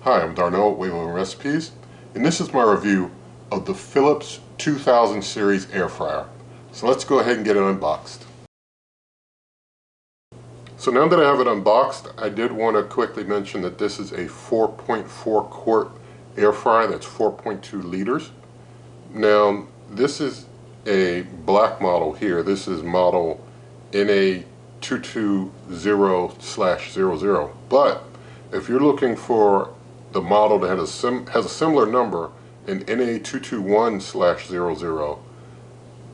Hi, I'm Darnell at Waylo Recipes, and this is my review of the Philips 2000 Series Air Fryer. So let's go ahead and get it unboxed. So now that I have it unboxed, I did want to quickly mention that this is a 4.4 quart air fryer. That's 4.2 liters. Now, this is a black model here. This is model NA220/00. But if you're looking for the model that has a similar number in NA221/00,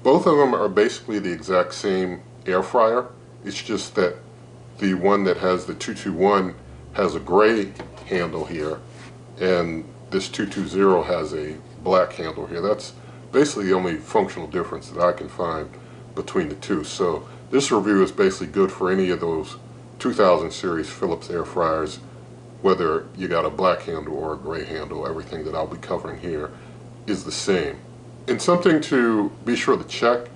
both of them are basically the exact same air fryer. It's just that the one that has the 221 has a gray handle here, and this 220 has a black handle here. That's basically the only functional difference that I can find between the two. So this review is basically good for any of those 2000 series Philips air fryers, whether you got a black handle or a gray handle. Everything that I'll be covering here is the same. And something to be sure to check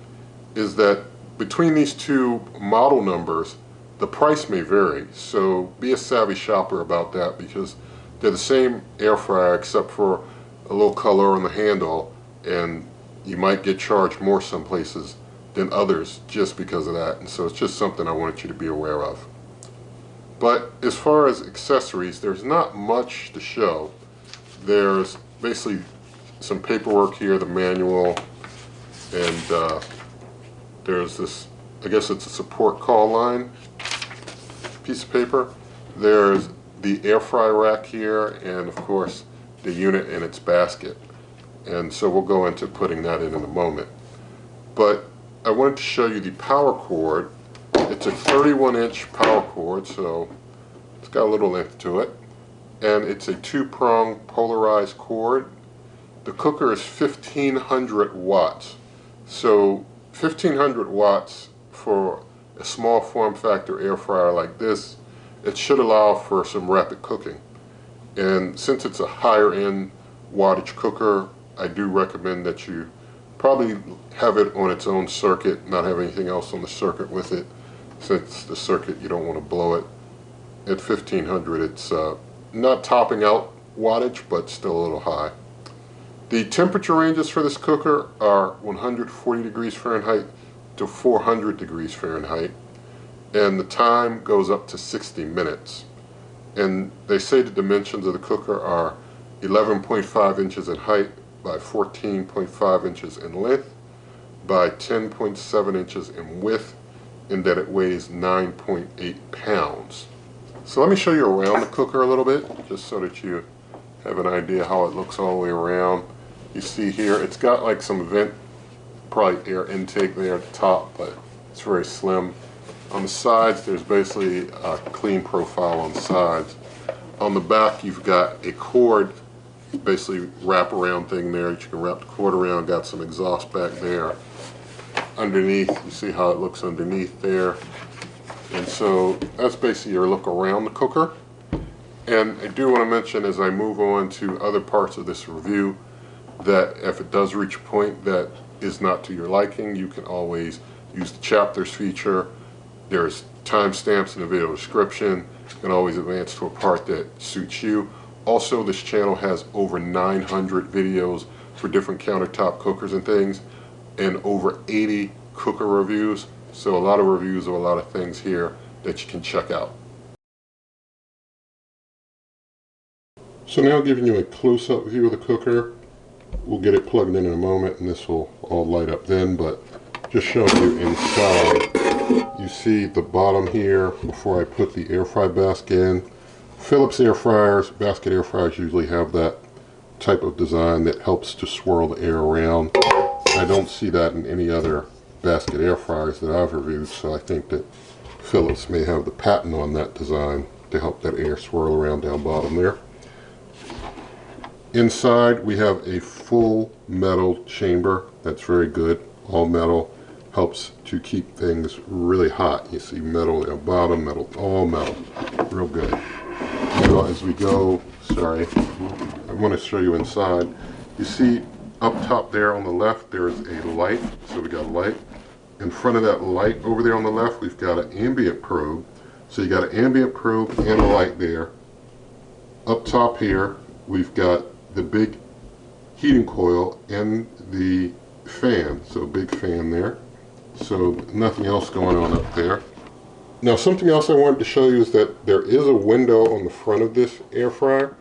is that between these two model numbers, the price may vary. So be a savvy shopper about that, because they're the same air fryer except for a little color on the handle, and you might get charged more some places than others just because of that. And so it's just something I wanted you to be aware of. But as far as accessories, there's not much to show. There's basically some paperwork here, the manual, and there's this, I guess it's a support call line piece of paper. There's the air fry rack here, and of course the unit and its basket. And so we'll go into putting that in a moment. But I wanted to show you the power cord. It's a 31-inch power cord, so it's got a little length to it. And it's a 2-prong polarized cord. The cooker is 1500 watts. So 1500 watts for a small form factor air fryer like this, it should allow for some rapid cooking. And since it's a higher end wattage cooker, I do recommend that you probably have it on its own circuit, not have anything else on the circuit with it. Since the circuit, you don't want to blow it. At 1500, it's not topping out wattage, but still a little high. The temperature ranges for this cooker are 140 degrees Fahrenheit to 400 degrees Fahrenheit, and the time goes up to 60 minutes. And they say the dimensions of the cooker are 11.5 inches in height by 14.5 inches in length by 10.7 inches in width, and that it weighs 9.8 pounds. So let me show you around the cooker a little bit, just so that you have an idea how it looks all the way around. You see here, it's got like some vent, probably air intake there at the top, but it's very slim. On the sides, there's basically a clean profile on the sides. On the back, you've got a cord, basically wrap around thing there that you can wrap the cord around. Got some exhaust back there. Underneath, you see how it looks underneath there. And so that's basically your look around the cooker. And I do want to mention, as I move on to other parts of this review, that if it does reach a point that is not to your liking, you can always use the chapters feature. There's timestamps in the video description. You can always advance to a part that suits you. Also, this channel has over 900 videos for different countertop cookers and things, and over 80 cooker reviews. So a lot of reviews of a lot of things here that you can check out. So now giving you a close-up view of the cooker. We'll get it plugged in a moment, and this will all light up then, but just showing you inside. You see the bottom here before I put the air fry basket in. Philips air fryers, basket air fryers, usually have that type of design that helps to swirl the air around. I don't see that in any other basket air fryers that I've reviewed, so I think that Philips may have the patent on that design to help that air swirl around down bottom there. Inside, we have a full metal chamber. That's very good. All metal helps to keep things really hot. You see metal at bottom, metal, all metal. Real good. Now, as we go, sorry, I want to show you inside. You see up top there on the left, there is a light. So we got a light. In front of that light over there on the left, we've got an ambient probe. So you got an ambient probe and a light there. up top here, we've got the big heating coil and the fan, so big fan there. So nothing else going on up there. Now something else I wanted to show you is that there is a window on the front of this air fryer.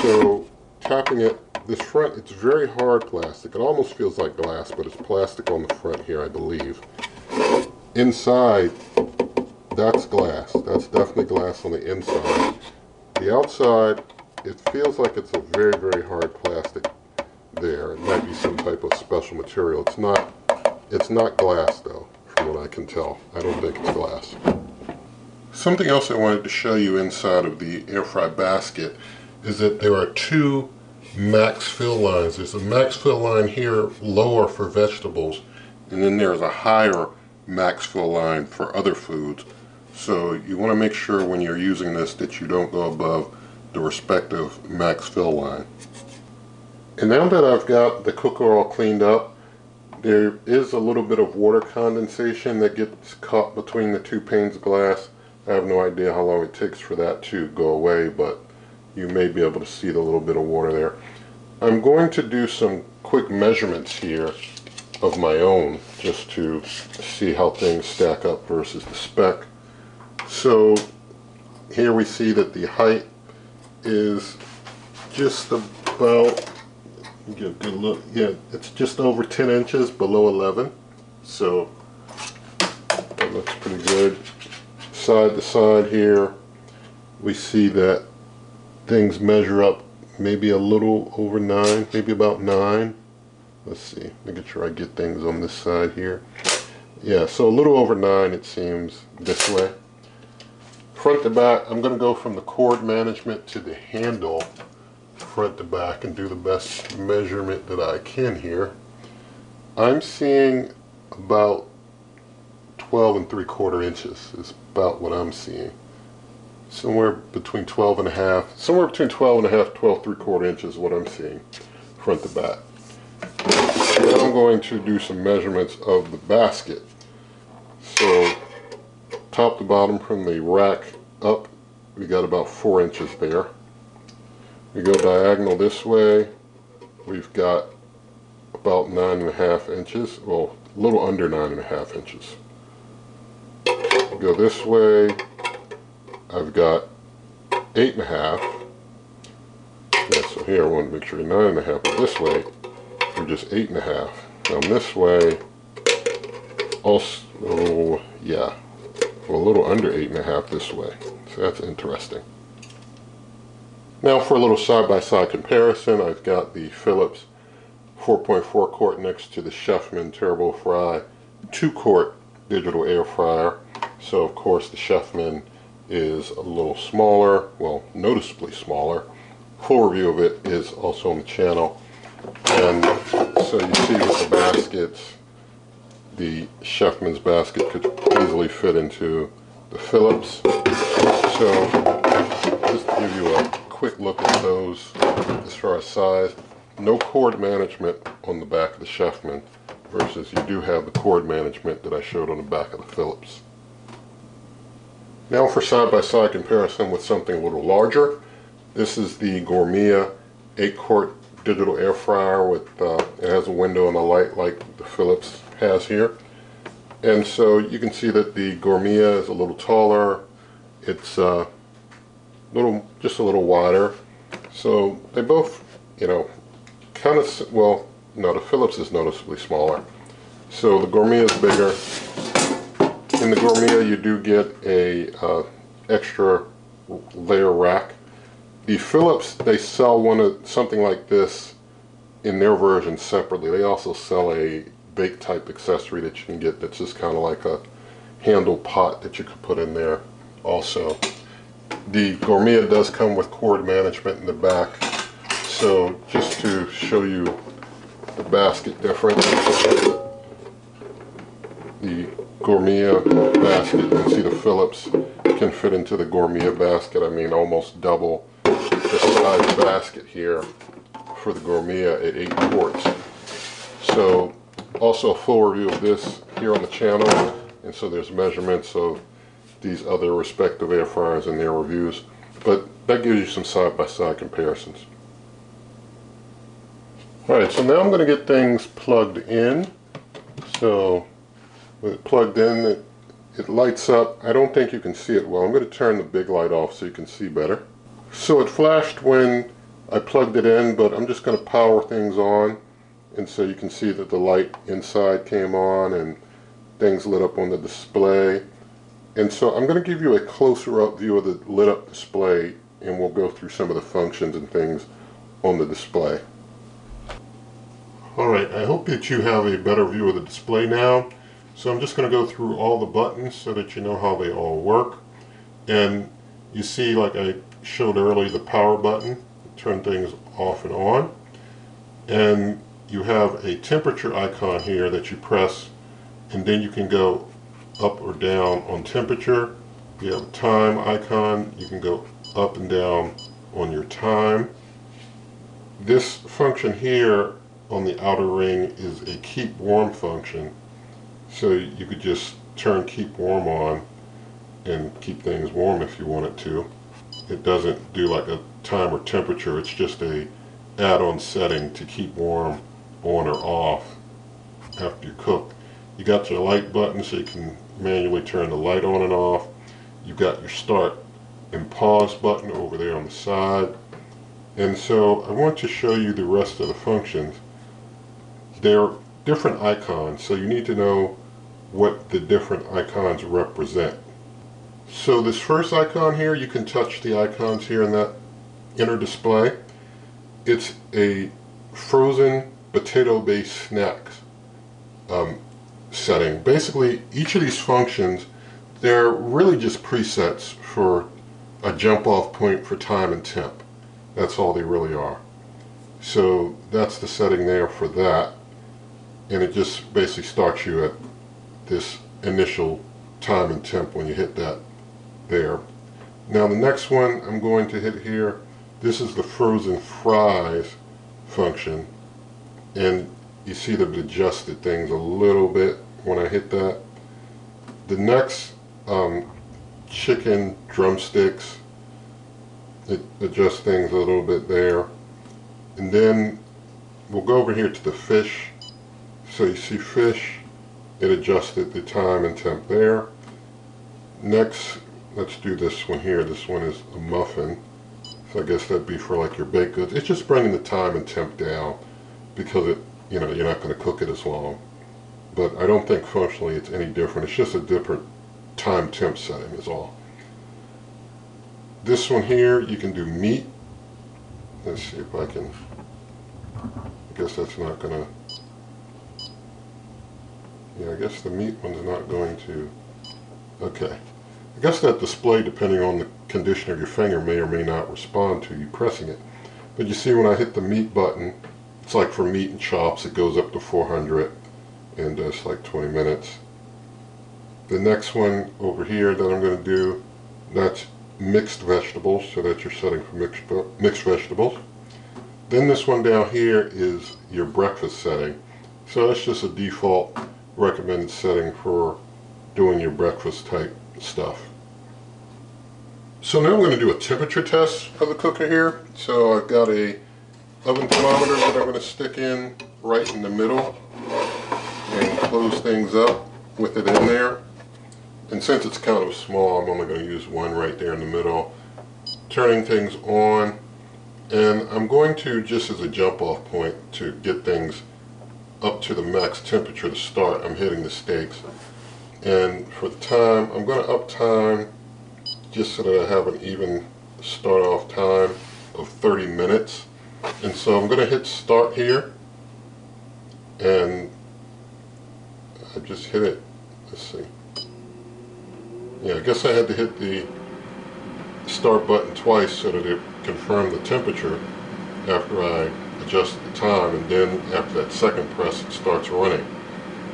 So tapping it, this front, it's very hard plastic. It almost feels like glass, but it's plastic on the front here, I believe. Inside, that's glass. That's definitely glass on the inside. The outside, it feels like it's a very, very hard plastic there. It might be some type of special material. It's not glass though, from what I can tell. I don't think it's glass. Something else I wanted to show you inside of the air fry basket is that there are two max fill lines. There's a max fill line here lower for vegetables, and then there's a higher max fill line for other foods. So you want to make sure when you're using this that you don't go above the respective max fill line. And now that I've got the cooker all cleaned up, there is a little bit of water condensation that gets caught between the two panes of glass. I have no idea how long it takes for that to go away, but you may be able to see the little bit of water there. I'm going to do some quick measurements here of my own just to see how things stack up versus the spec. So here we see that the height is just about, get a good look, yeah, it's just over 10 inches below 11, so that looks pretty good. Side to side here, we see that things measure up maybe a little over 9, maybe about 9. Let's see, making sure I get things on this side here. Yeah, so a little over 9 it seems this way. Front to back, I'm going to go from the cord management to the handle front to back and do the best measurement that I can here. I'm seeing about 12 3/4 inches is about what I'm seeing. Somewhere between 12 and a half, 12 3/4 inches is what I'm seeing front to back. Now I'm going to do some measurements of the basket. So top to bottom from the rack up, we got about 4 inches there. We go diagonal this way, we've got about 9.5 inches, well, a little under 9.5 inches. Go this way, I've got 8.5. Yeah, so here I want to make sure 9.5, but this way we're just 8.5. Now this way, also, yeah, well, a little under 8.5 this way. So that's interesting. Now for a little side-by-side comparison, I've got the Philips 4.4 quart next to the Chefman Turbo Fry 2-quart digital air fryer. So of course the Chefman is a little smaller, well, noticeably smaller. Full review of it is also on the channel. And so you see with the baskets, the Chefman's basket could easily fit into the Philips. So just to give you a quick look at those as far as size, no cord management on the back of the Chefman versus you do have the cord management that I showed on the back of the Philips. Now for side-by-side comparison with something a little larger, this is the Gourmet 8-quart digital air fryer with, it has a window and a light like the Philips has here. And so you can see that the Gourmet is a little taller, it's just a little wider. So they both, you know, kind of, well, no, the Philips is noticeably smaller. So the Gourmet is bigger. In the Gourmet you do get a extra layer rack. The Philips, they sell something like this in their version separately. They also sell a bake type accessory that you can get that's just kind of like a handle pot that you could put in there also. The Gourmet does come with cord management in the back. So just to show you the basket difference, the Gourmet basket, you can see the Philips can fit into the Gourmet basket. I mean, almost double the size basket here for the Gourmet at 8 quarts. So also a full review of this here on the channel, and so there's measurements of these other respective air fryers and their reviews. But that gives you some side-by-side comparisons. Alright, so now I'm going to get things plugged in. So with it plugged in, it lights up. I don't think you can see it well. I'm going to turn the big light off so you can see better. So it flashed when I plugged it in, but I'm just going to power things on, and so you can see that the light inside came on and things lit up on the display. And so I'm going to give you a closer up view of the lit up display, and we'll go through some of the functions and things on the display. Alright, I hope that you have a better view of the display now. So I'm just going to go through all the buttons so that you know how they all work. And you see, like I showed earlier, the power button, turn things off and on. And you have a temperature icon here that you press, and then you can go up or down on temperature. You have a time icon, you can go up and down on your time. This function here on the outer ring is a keep warm function. So you could just turn keep warm on and keep things warm if you want it to. It doesn't do like a time or temperature, it's just a add-on setting to keep warm on or off after you cook. You got your light button so you can manually turn the light on and off. You've got your start and pause button over there on the side. And so I want to show you the rest of the functions. They're different icons, so you need to know what the different icons represent. So this first icon here, you can touch the icons here in that inner display. It's a frozen potato-based snacks setting. Basically, each of these functions, they're really just presets for a jump-off point for time and temp. That's all they really are. So that's the setting there for that. And it just basically starts you at this initial time and temp when you hit that there. Now the next one I'm going to hit here, this is the frozen fries function, and you see that it adjusted things a little bit when I hit that. The next chicken drumsticks, it adjusts things a little bit there. And then we'll go over here to the fish. So you see fish, it adjusted the time and temp there. Next, let's do this one here. This one is a muffin. So I guess that'd be for like your baked goods. It's just bringing the time and temp down because it, you know, you're not going to cook it as long. But I don't think functionally it's any different. It's just a different time temp setting is all. This one here, you can do meat. Let's see if I can, I guess that's not going to, yeah, I guess the meat one's not going to, okay. I guess that display, depending on the condition of your finger, may or may not respond to you pressing it. But you see when I hit the meat button, it's like for meat and chops, it goes up to 400 and does like 20 minutes. The next one over here that I'm going to do, that's mixed vegetables, so that's your setting for mixed vegetables. Then this one down here is your breakfast setting. So that's just a default recommended setting for doing your breakfast type stuff. So now I'm going to do a temperature test of the cooker here. So I've got a oven thermometer that I'm going to stick in right in the middle and close things up with it in there. And since it's kind of small, I'm only going to use one right there in the middle. Turning things on, and I'm going to, just as a jump off point to get things up to the max temperature to start, I'm hitting the steaks. And for the time, I'm going to up time just so that I have an even start off time of 30 minutes. And so I'm going to hit start here, and I just hit it. Let's see. Yeah, I guess I had to hit the start button twice so that it confirmed the temperature after I adjusted the time, and then after that second press it starts running.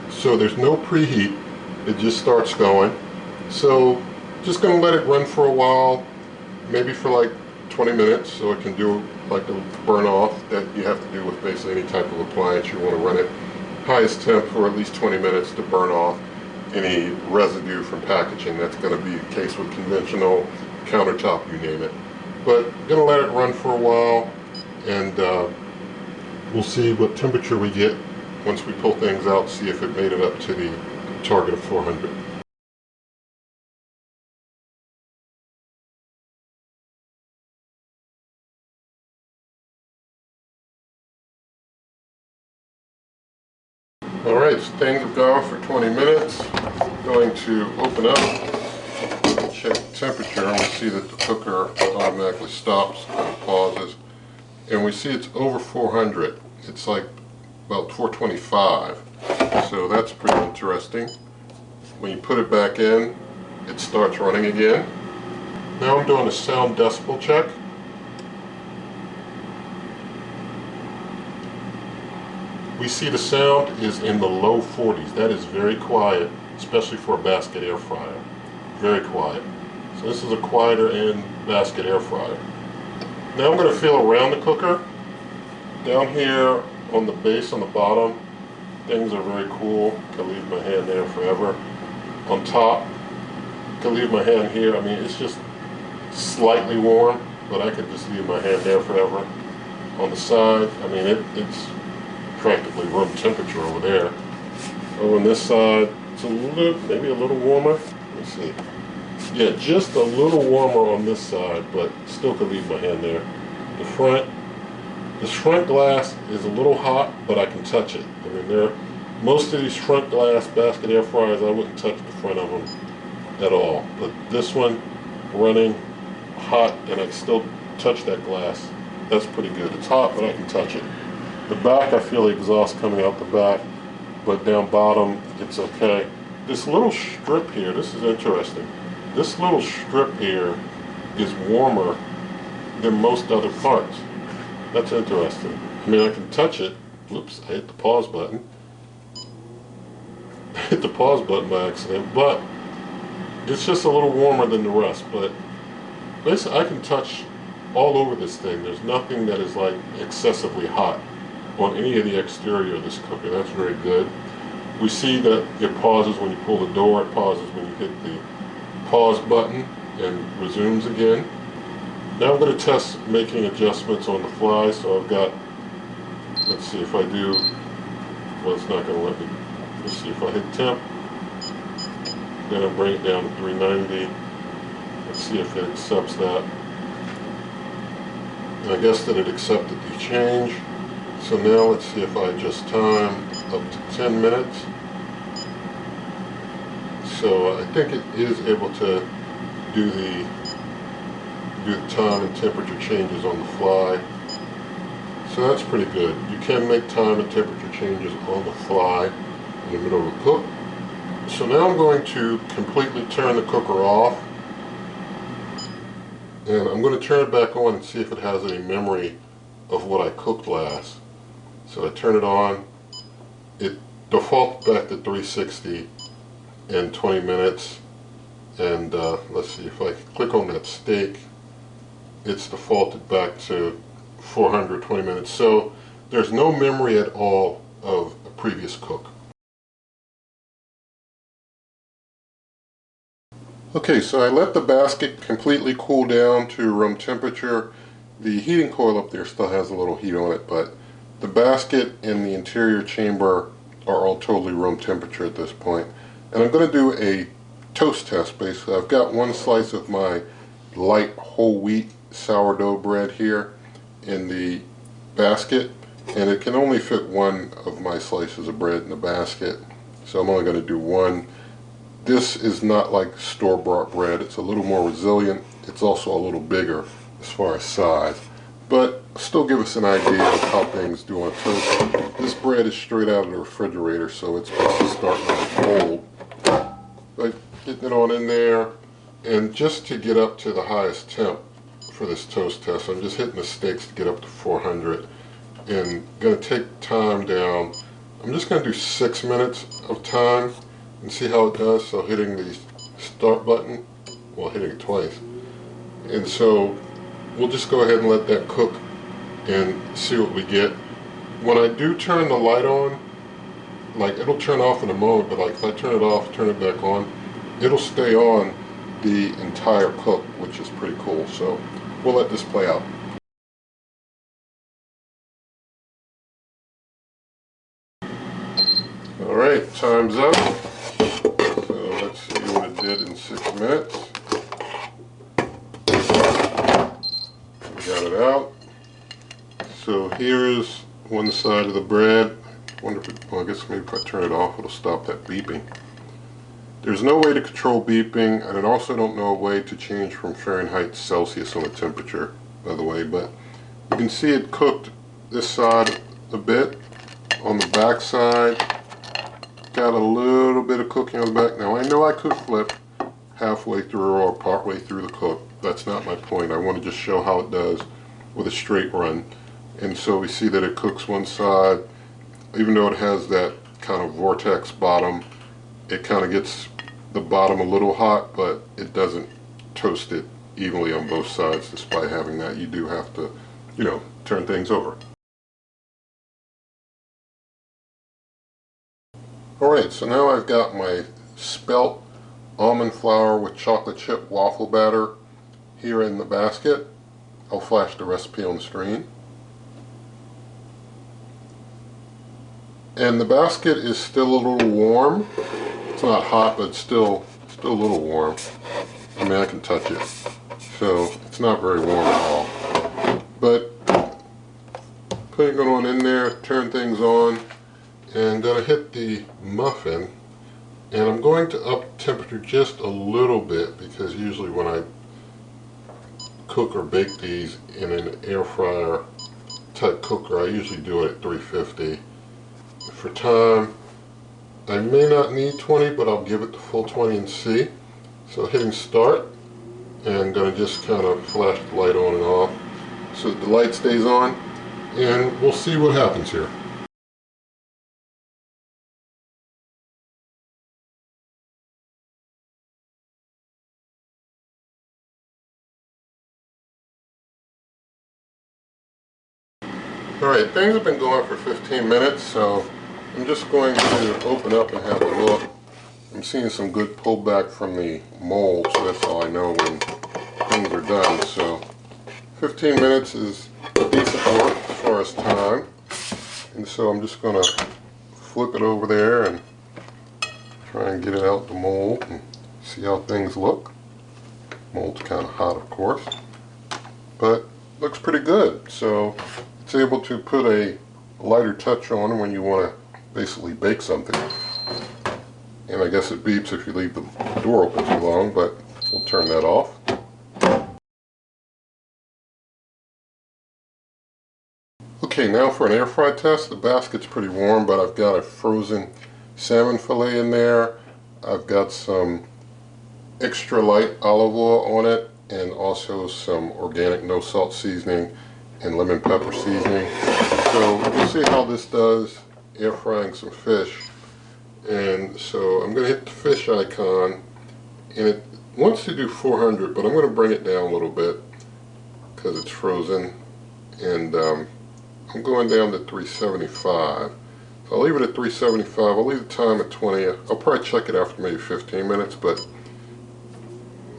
So there's no preheat, it just starts going. So just going to let it run for a while, maybe for like 20 minutes, so it can do like the burn off that you have to do with basically any type of appliance. You want to run it highest temp for at least 20 minutes to burn off any residue from packaging. That's going to be the case with conventional countertop, you name it. But I'm gonna let it run for a while, and we'll see what temperature we get once we pull things out, see if it made it up to the target of 400. Alright, so things have gone for 20 minutes. I'm going to open up, check the temperature, and we see that the cooker automatically stops and pauses. And we see it's over 400. It's like about 425. So that's pretty interesting. When you put it back in, it starts running again. Now I'm doing a sound decibel check. We see the sound is in the low 40s. That is very quiet, especially for a basket air fryer. Very quiet. So this is a quieter end basket air fryer. Now I'm going to feel around the cooker. Down here on the base, on the bottom, things are very cool. Can leave my hand there forever. On top, can leave my hand here. I mean, it's just slightly warm, but I could just leave my hand there forever. On the side, I mean, it's practically room temperature over there. Oh, on this side, it's a little, maybe a little warmer. Let me see. Yeah, just a little warmer on this side, but still could leave my hand there. The front glass is a little hot, but I can touch it. I mean, most of these front glass basket air fryers, I wouldn't touch the front of them at all. But this one, running hot, and I can still touch that glass. That's pretty good. It's hot, but I can touch it. The back, I feel the exhaust coming out the back, but down bottom, it's okay. This little strip here, this is interesting. This little strip here is warmer than most other parts. That's interesting. I mean, I can touch it. Oops, I hit the pause button. I hit the pause button by accident, but it's just a little warmer than the rest. But basically, I can touch all over this thing. There's nothing that is like excessively hot on any of the exterior of this cooker. That's very good. We see that it pauses when you pull the door, it pauses when you hit the pause button and resumes again. Now I'm going to test making adjustments on the fly. So I've got, let's see if I do, well, it's not going to let me. Let's see if I hit temp, then I'll bring it down to 390. Let's see if it accepts that. And I guess that it accepted the change. So now let's see if I adjust time up to 10 minutes. So I think it is able to do the time and temperature changes on the fly. So that's pretty good. You can make time and temperature changes on the fly in the middle of a cook. So now I'm going to completely turn the cooker off. And I'm going to turn it back on and see if it has any memory of what I cooked last. So I turn it on. It defaults back to 360 in 20 minutes. And let's see, if I click on that steak, it's defaulted back to 420 minutes. So there's no memory at all of a previous cook. Okay, so I let the basket completely cool down to room temperature. The heating coil up there still has a little heat on it, but the basket and the interior chamber are all totally room temperature at this point. And I'm going to do a toast test. Basically, I've got one slice of my light whole wheat sourdough bread here in the basket, and it can only fit one of my slices of bread in the basket, so I'm only going to do one. This is not like store-bought bread. It's a little more resilient. It's also a little bigger as far as size, but still give us an idea of how things do on toast. This bread is straight out of the refrigerator, so it's supposed to start out cold. But getting it on in there, and just to get up to the highest temp for this toast test, I'm just hitting the steaks to get up to 400, and going to take time down. I'm just going to do 6 minutes of time and see how it does. So hitting the start button, well, hitting it twice, and so we'll just go ahead and let that cook and see what we get. When I do turn the light on, like, it'll turn off in a moment, but like if I turn it off, turn it back on, it'll stay on the entire cook, which is pretty cool. So we'll let this play out. Alright, time's up. So let's see what it did in 6 minutes. We got it out. So here's one side of the bread. Wonder if it, well, I guess maybe if I turn it off, it'll stop that beeping. There's no way to control beeping, and I also don't know a way to change from Fahrenheit to Celsius on the temperature, by the way, but you can see it cooked this side a bit. On the back side, got a little bit of cooking on the back. Now I know I could flip halfway through or partway through the cook. That's not my point. I want to just show how it does with a straight run. And so we see that it cooks one side, even though it has that kind of vortex bottom, it kind of gets the bottom a little hot, but it doesn't toast it evenly on both sides. Despite having that, you do have to, you know, turn things over. Alright, so now I've got my spelt almond flour with chocolate chip waffle batter here in the basket. I'll flash the recipe on the screen. And the basket is still a little warm. It's not hot, but it's still a little warm. I mean, I can touch it. So it's not very warm at all. But putting it on in there, turn things on, and gonna hit the muffin. And I'm going to up temperature just a little bit, because usually when I cook or bake these in an air fryer type cooker, I usually do it at 350. For time, I may not need 20, but I'll give it the full 20 and see. So hitting start, and gonna just kind of flash the light on and off so that the light stays on, and we'll see what happens here. Alright, things have been going for 15 minutes, so I'm just going to open up and have a look. I'm seeing some good pullback from the mold, so that's all I know when things are done. So 15 minutes is decent work as far as time. And so I'm just going to flip it over there and try and get it out the mold and see how things look. Mold's kind of hot, of course, but looks pretty good. So it's able to put a lighter touch on when you want to basically bake something. And I guess it beeps if you leave the door open too long, but we'll turn that off. Okay, now for an air fry test. The basket's pretty warm, but I've got a frozen salmon fillet in there. I've got some extra light olive oil on it, and also some organic no salt seasoning and lemon pepper seasoning. So we'll see how this does air frying some fish. And so I'm going to hit the fish icon, and it wants to do 400, but I'm going to bring it down a little bit because it's frozen, and I'm going down to 375. So I'll leave it at 375. I'll leave the time at 20. I'll probably check it after maybe 15 minutes, but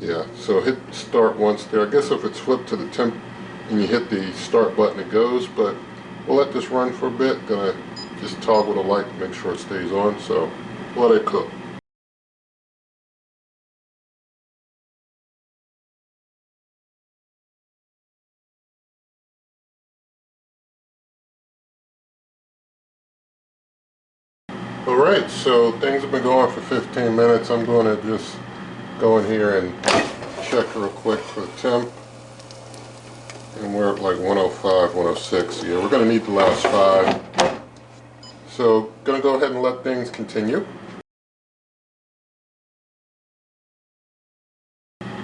yeah. So hit start once there. I guess if it's flipped to the temp and you hit the start button, it goes, but we'll let this run for a bit. Gonna just toggle the light to make sure it stays on, so we'll let it cook. Alright, so things have been going for 15 minutes. I'm going to just go in here and check real quick for the temp. And we're at like 105, 106. Yeah, we're going to need the last 5. So, going to go ahead and let things continue.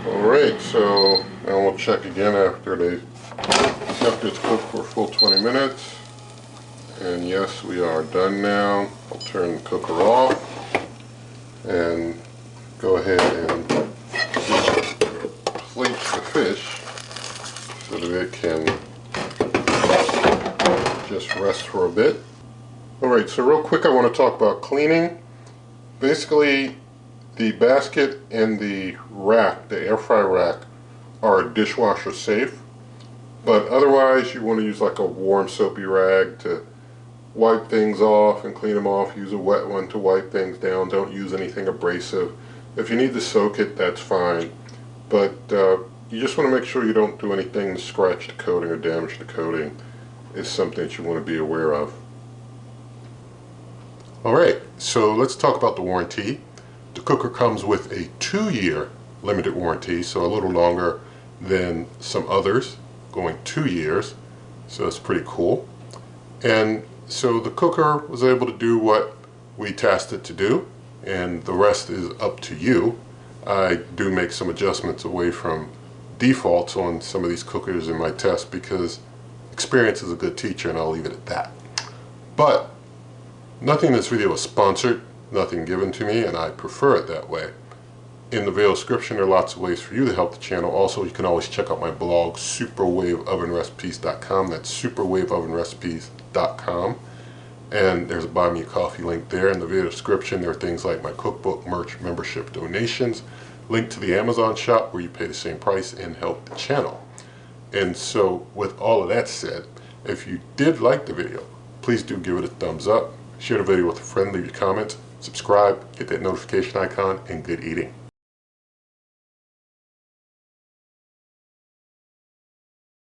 Alright, so now we'll check again after it's cooked for a full 20 minutes. And yes, we are done now. I'll turn the cooker off and go ahead and plate the fish so that it can just rest for a bit. Alright, so real quick I want to talk about cleaning. Basically, the basket and the rack, the air fry rack, are dishwasher safe. But otherwise, you want to use like a warm soapy rag to wipe things off and clean them off. Use a wet one to wipe things down. Don't use anything abrasive. If you need to soak it, that's fine. But you just want to make sure you don't do anything to scratch the coating or damage the coating. Is something that you want to be aware of. Alright, so let's talk about the warranty. The cooker comes with a 2-year limited warranty, so a little longer than some others, going 2 years. So that's pretty cool. And so the cooker was able to do what we tasked it to do, and the rest is up to you. I do make some adjustments away from defaults on some of these cookers in my test because experience is a good teacher, and I'll leave it at that. But nothing in this video is sponsored, nothing given to me, and I prefer it that way. In the video description, there are lots of ways for you to help the channel. Also, you can always check out my blog, superwaveovenrecipes.com. That's superwaveovenrecipes.com. And there's a buy me a coffee link there. In the video description, there are things like my cookbook, merch, membership, donations, link to the Amazon shop where you pay the same price and help the channel. And so with all of that said, if you did like the video, please do give it a thumbs up, share the video with a friend, leave your comments, subscribe, hit that notification icon, and good eating.